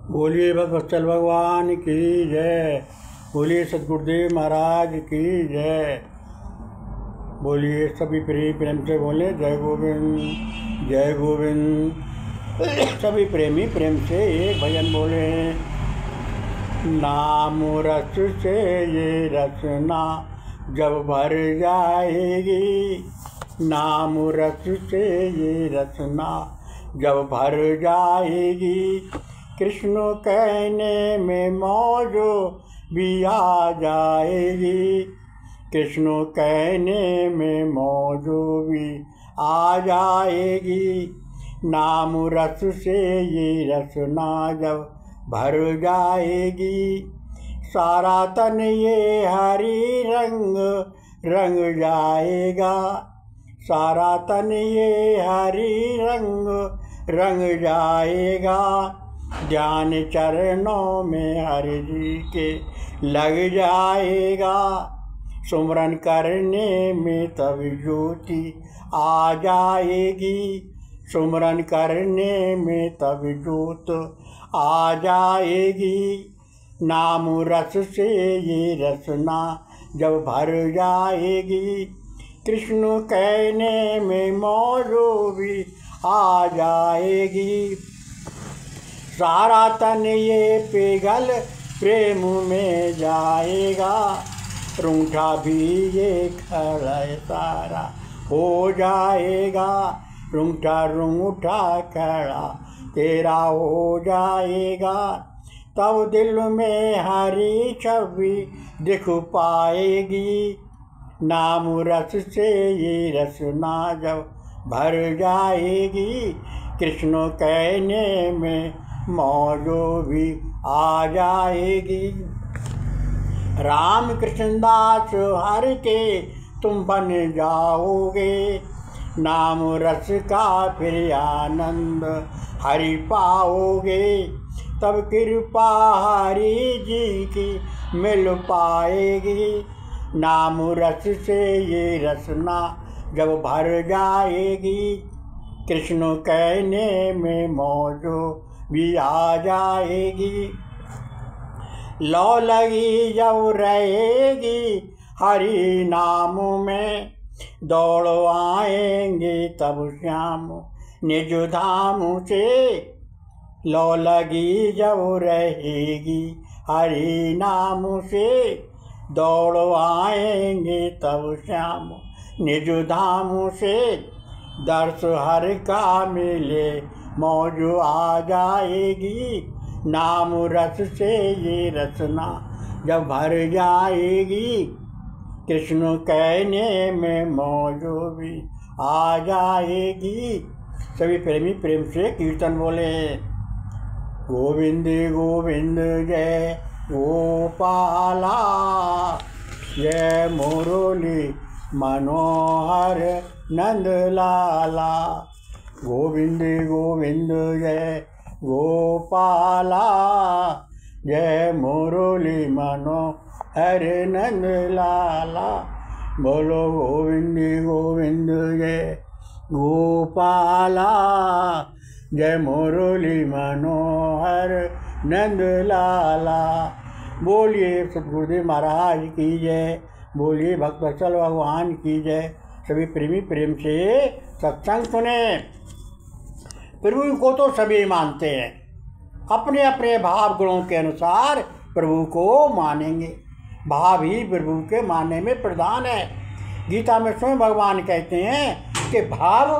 बोलिए भगवत्सल भगवान की जय। बोलिए सदगुरुदेव महाराज की जय। बोलिए सभी प्रेम से बोले जय गोविंद जय गोविंद। सभी प्रेमी प्रेम से एक भजन बोले। नाम रस से ये रसना जब भर जाएगी, नाम रस से ये रसना जब भर जाएगी, कृष्ण कहने में मौज भी आ जाएगी, कृष्ण कहने में मौज भी आ जाएगी। नाम रस से ये रसना जब भर जाएगी, सारा तन ये हरी रंग रंग जाएगा, सारा तन ये हरी रंग रंग जाएगा। ध्यान चरणों में हरि जी के लग जाएगा, सुमरन करने में तब ज्योति आ जाएगी, सुमरन करने में तब ज्योत आ जाएगी। नाम रस से ये रसना जब भर जाएगी, कृष्ण कहने में मौज भी आ जाएगी। सारा तन ये पिघल प्रेम में जाएगा, रूठा भी ये खड़ा सारा हो जाएगा, रूठा रूठा खड़ा तेरा हो जाएगा। तब दिल में हरी छवि दिख पाएगी, नाम रस से ये रसना जब भर जाएगी, कृष्ण कहने में मौजो भी आ जाएगी। राम कृष्ण दास हर के तुम बन जाओगे, नाम रस का फिर आनंद हरि पाओगे। तब कृपा हरि जी की मिल पाएगी, नाम रस से ये रसना जब भर जाएगी, कृष्ण कहने में मौजो भी आ जाएगी। लौ लगी जब रहेगी हरि नाम में, दौड़ आएंगे तब श्याम निज धाम से। लौ लगी जब रहेगी हरि नाम से, दौड़ आएंगे तब श्याम निज धाम से। दर्श हर का मिले मौज आ जाएगी, नाम रस से ये रसना जब भर जाएगी, कृष्ण कहने में मौज भी आ जाएगी। सभी प्रेमी प्रेम से कीर्तन बोले। गोविंद गोविंद जय गोपाला, जय मुरली मनोहर नंद लाला। गोविंद गोविंद जय गोपाला, जय मुरली मनोहर नंद लाला। बोलो गोविंद गोविंद जय गोपाला, जय मुरली मनोहर नंद लाला। बोलिए सदगुरुदेव महाराज की जय, बोलिए भक्तवत्सल भगवान की जय। सभी प्रेमी प्रेम से सत्संग सुने। प्रभु को तो सभी मानते हैं, अपने अपने भाव गुणों के अनुसार प्रभु को मानेंगे। भाव ही प्रभु के मानने में प्रधान है। गीता में स्वयं भगवान कहते हैं कि भाव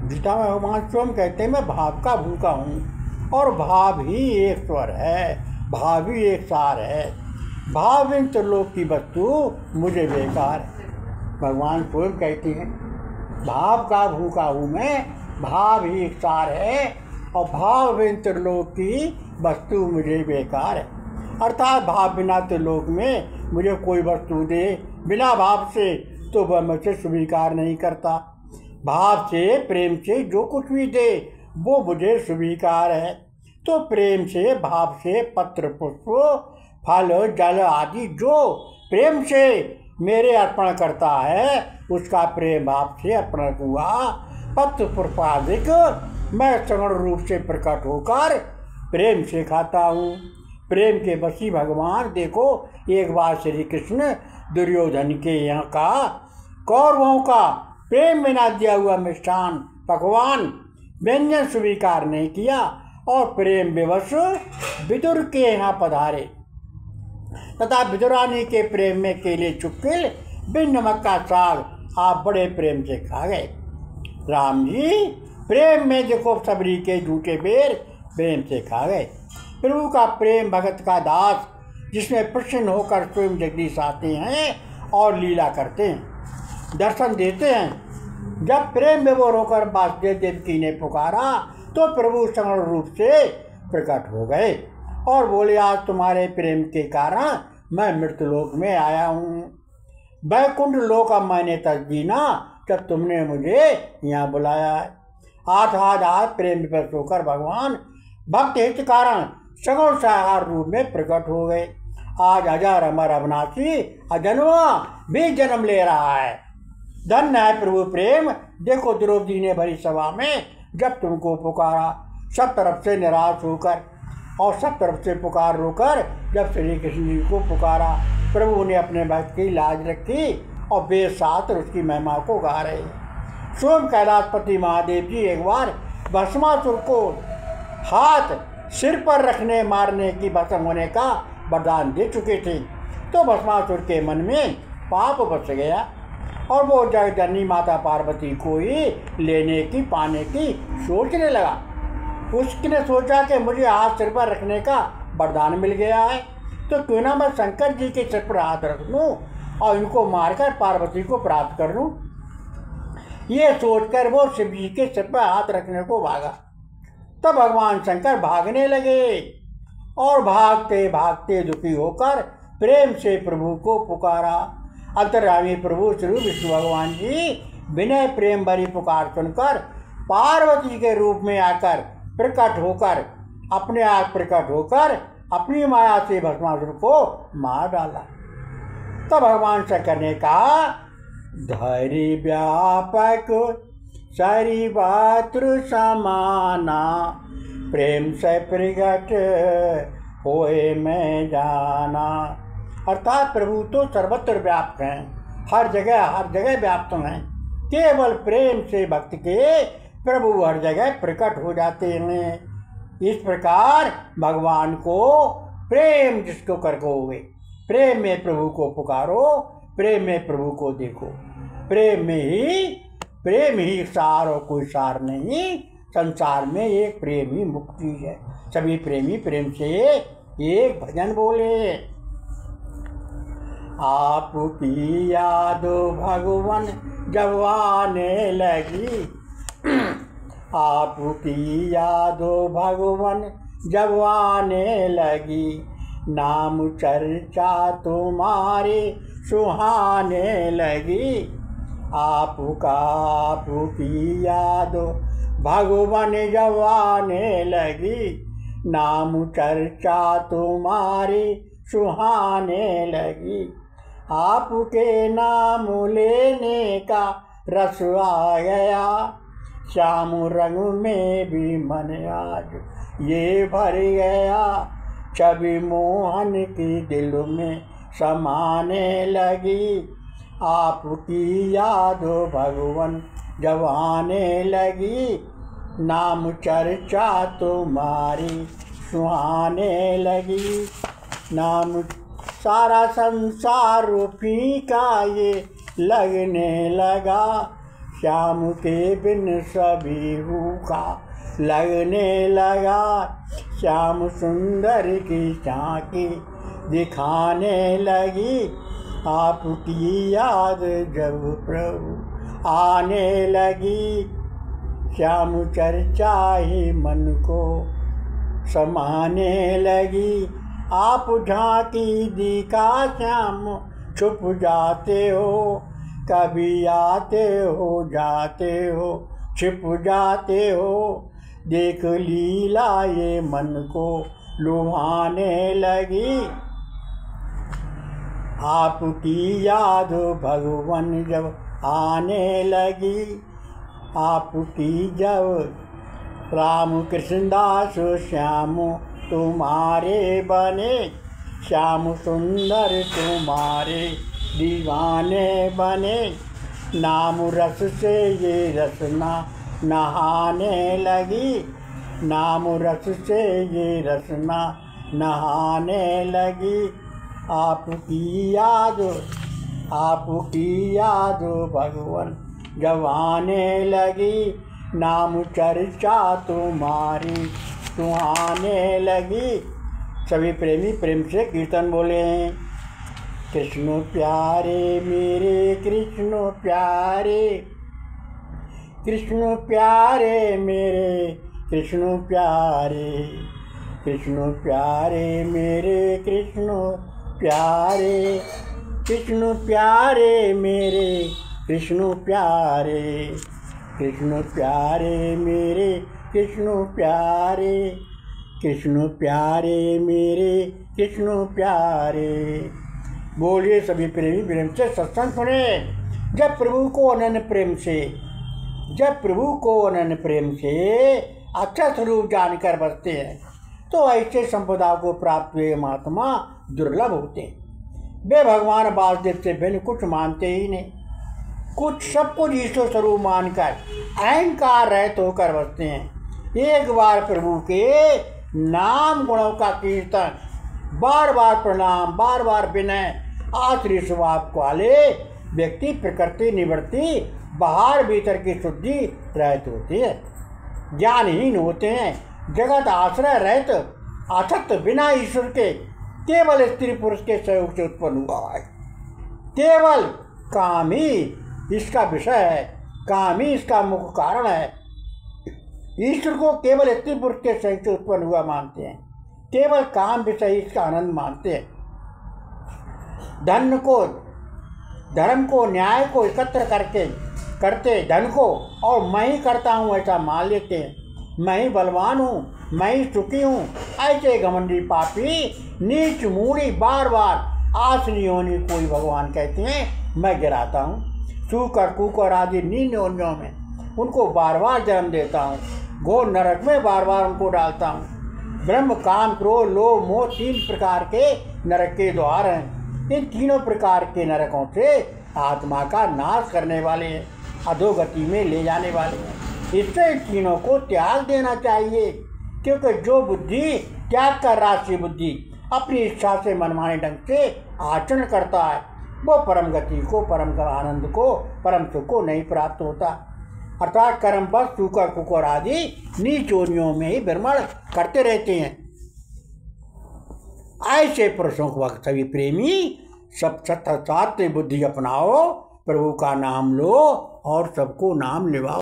गीता में भगवान स्वयं कहते हैं मैं भाव का भूखा हूँ, और भाव ही एक स्वर है, भाव ही एक सार है। भाव बिन त्रिलोक की वस्तु मुझे बेकार है। भगवान स्वयं कहते हैं भाव का भूखा हूँ मैं, भाव ही एक सार है, और भाव बिन त्रिलोक की वस्तु मुझे बेकार है। अर्थात भाव बिना त्रिलोक में मुझे कोई वस्तु दे बिना भाव से तो वह मुझसे स्वीकार नहीं करता। भाव से प्रेम से जो कुछ भी दे वो मुझे स्वीकार है। तो प्रेम से भाव से पत्र पुष्प फल जल आदि जो प्रेम से मेरे अर्पण करता है उसका प्रेम भाव से अर्पण हुआ। पत्र प्रपादिक मैं सगुण रूप से प्रकट होकर प्रेम से खाता हूँ। प्रेम के बसी भगवान देखो, एक बार श्री कृष्ण दुर्योधन के यहाँ का कौरवों का प्रेम बिना दिया हुआ मिष्ठान पकवान व्यंजन स्वीकार नहीं किया और प्रेम विवश विदुर के यहाँ पधारे तथा विदुरानी के प्रेम में केले चुक्किल बिन नमक का साग आप बड़े प्रेम से खा गए। राम जी प्रेम में देखो सबरी के झूठे बेर प्रेम से खा गए। प्रभु का प्रेम भगत का दास जिसमें प्रसन्न होकर स्वयं जगदीश आते हैं और लीला करते हैं, दर्शन देते हैं। जब प्रेम विभोर होकर वासुदेव देवकी ने पुकारा तो प्रभु सगुण रूप से प्रकट हो गए और बोले, आज तुम्हारे प्रेम के कारण मैं मृत्युलोक में आया हूँ। वैकुंठ लोक अब मैंने तस्दीना जब तुमने मुझे यहाँ बुलाया है। आधार प्रेम विवश होकर भगवान भक्त हित कारण सगुण साकार रूप में प्रकट हो गए। आज अजर अमर अविनाशी अजन्मा भी जन्म ले रहा है। धन्य है प्रभु प्रेम। देखो द्रौपदी ने भरी सभा में जब तुमको पुकारा, सब तरफ से निराश होकर और सब तरफ से पुकार रोकर जब श्री कृष्ण जी को पुकारा, प्रभु ने अपने भक्त की लाज रखी और बेसात उसकी महिमा को गा रहे। स्वयं कैलाशपति महादेव जी एक बार भस्मासुर को हाथ सिर पर रखने मारने की भस्म होने का वरदान दे चुके थे। तो भस्मासुर के मन में पाप बच गया और वो जगजननी माता पार्वती को ही लेने की पाने की सोचने लगा। उसने सोचा कि मुझे हाथ सिर पर रखने का वरदान मिल गया है तो क्यों ना मैं शंकर जी के सिर पर हाथ रख लूँ और इनको मारकर पार्वती को प्राप्त कर लूँ। ये सोचकर वो शिव जी के सिर पर हाथ रखने को भागा। तब भगवान शंकर भागने लगे और भागते भागते दुखी होकर प्रेम से प्रभु को पुकारा। अंतर्यामी प्रभु श्री विष्णु भगवान जी विनय प्रेम भरी पुकार सुनकर पार्वती के रूप में आकर प्रकट होकर अपने आप प्रकट होकर अपनी माया से भस्मासुर को मार डाला। तब भगवान शंकर ने कहा, धैर्य व्यापक सरी भातृ समाना प्रेम से प्रगट होए मैं जाना। अर्थात प्रभु तो सर्वत्र व्याप्त हैं, हर जगह व्याप्त हैं। केवल प्रेम से भक्त के प्रभु हर जगह प्रकट हो जाते हैं। इस प्रकार भगवान को प्रेम जिसको करको हुए, प्रेम में प्रभु को पुकारो, प्रेम में प्रभु को देखो। प्रेम ही सार और कोई सार नहीं। संसार में एक प्रेम ही मुक्ति है। सभी प्रेमी प्रेम से एक भजन बोले। आपकी याद भगवान जब आने लगी, आपकी याद भगवान जब आने लगी, नाम चर्चा तुम्हारी सुहाने लगी। आपकी याद भगवान जब आने लगी, नाम चर्चा तुम्हारी सुहाने लगी। आपके नाम लेने का रस आ गया, श्याम रंग में भी मन आज ये भर गया। छवि मोहन की दिल में समाने लगी, आपकी याद भगवान जब आने लगी, नाम चर्चा तुम्हारी सुहाने लगी। नाम सारा संसार फीका ये लगने लगा, श्याम के बिन सभी रूखा लगने लगा। श्याम सुंदर की झांकी दिखाने लगी, आपकी याद जब प्रभु आने लगी। श्याम चर्चा ही मन को समाने लगी। आप झांकी दिखा श्याम छुप जाते हो, कभी आते हो जाते हो छिप जाते हो। देख लीला ये मन को लुभाने लगी। आपकी याद भगवन जब आने लगी, आपकी जब राम कृष्णदास श्याम तुम्हारे बने, श्याम सुंदर तुम्हारे दीवाने बने। नाम रस से ये रसना नहाने लगी, नाम रस से ये रसना नहाने लगी। आपकी याद भगवन जब आने लगी, नाम चर्चा तुम्हारी सुहाने लगी। सभी प्रेमी प्रेम से कीर्तन बोले हैं। कृष्ण प्यारे मेरे कृष्ण प्यारे, कृष्ण प्यारे मेरे कृष्ण प्यारे, कृष्ण प्यारे मेरे कृष्ण प्यारे, कृष्ण प्यारे मेरे कृष्ण प्यारे, कृष्ण प्यारे मेरे कृष्ण प्यारे, कृष्ण प्यारे मेरे कृष्ण प्यारे। बोलिए सभी प्रेमी प्रेम से सत्संग सुने। जब प्रभु को अनन्य प्रेम से, जब प्रभु को अनन्य प्रेम से अच्छा स्वरूप जानकर बसते हैं तो ऐसे संपदा को प्राप्त हुए महात्मा दुर्लभ होते हैं। वे भगवान वासुदेव से भिन्न कुछ मानते ही नहीं, कुछ सब कुछ ईश्वर स्वरूप मानकर अहंकार रहित होकर बसते हैं। एक बार प्रभु के नाम गुणों का कीर्तन, बार बार प्रणाम, बार बार विनय, आश्रय स्वभाव वाले व्यक्ति प्रकृति निवृत्ति, बाहर भीतर की शुद्धि रहित होती है, ज्ञानहीन होते हैं, जगत आश्रय रहित, असक्त बिना ईश्वर के, केवल स्त्री पुरुष के सहयोग से उत्पन्न हुआ है। केवल काम ही इसका विषय है, काम ही इसका मुख्य कारण है। ईश्वर को केवल स्त्री पुरुष के सहयोग से उत्पन्न हुआ मानते हैं, केवल काम विषय इसका आनंद मानते हैं। धन को, धर्म को, न्याय को एकत्र करते धन को और मैं ही करता हूँ ऐसा मान लेते हैं। मैं ही बलवान हूँ, मैं ही सुखी हूँ, ऐसे घमंडी पापी नीच मूढ़ी बार बार आसनी होनी कोई भगवान कहते हैं मैं गिराता हूँ। सूकर कुकर आदि नीच योनियों में उनको बार बार जन्म देता हूँ, घोर नरक में बार बार उनको डालता हूँ। ब्रह्म काम क्रोध लोभ मोह 3 प्रकार के नरक के द्वार हैं। इन तीनों प्रकार के नरकों से आत्मा का नाश करने वाले हैं, अधोगति में ले जाने वाले हैं। इससे इन तीनों को त्याग देना चाहिए, क्योंकि जो बुद्धि त्याग कर राशि बुद्धि अपनी इच्छा से मनमाने ढंग से आचरण करता है वो परम गति को, परम आनंद को, परम सुख को नहीं प्राप्त होता। अर्थात कर्म बस सूकर कुकर आदि नीच योनियों में ही भ्रमण करते रहते हैं। ऐसे पुरुषों को सभी प्रेमी सब सत्य बुद्धि अपनाओ, प्रभु का नाम लो और सबको नाम लिवाओ।